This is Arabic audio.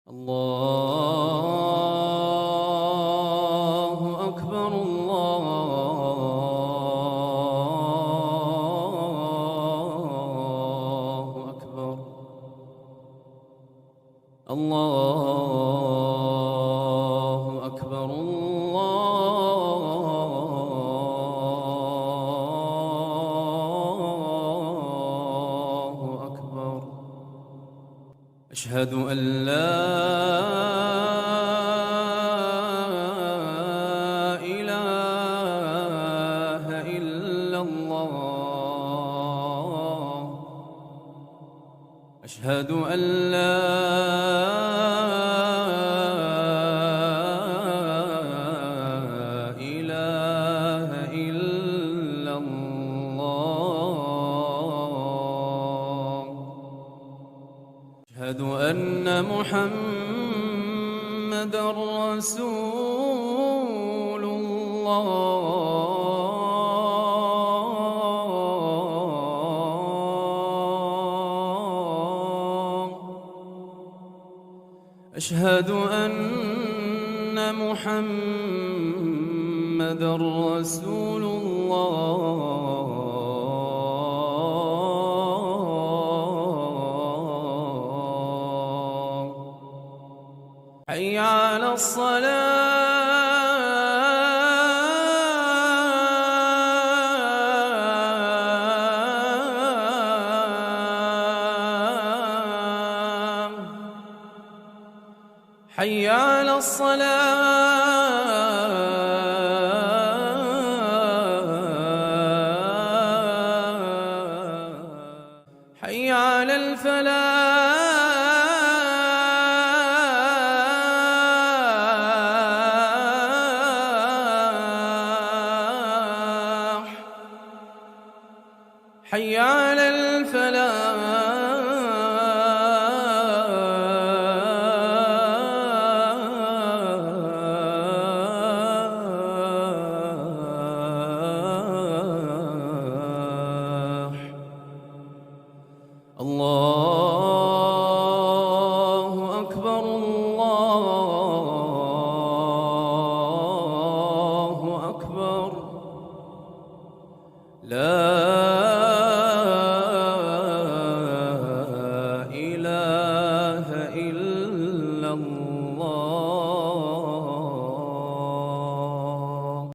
الله أكبر الله أكبر الله أكبر الله أكبر. أشهد أن لا إله إلا الله. أشهد أن لا إله إلا الله. أشهد أن محمدًا رسول الله. أشهد أن محمدًا رسول الله. حي على الصلاة. حي على الصلاة. حي على الفلاح. حي على الفلاح. الله أكبر الله أكبر. لا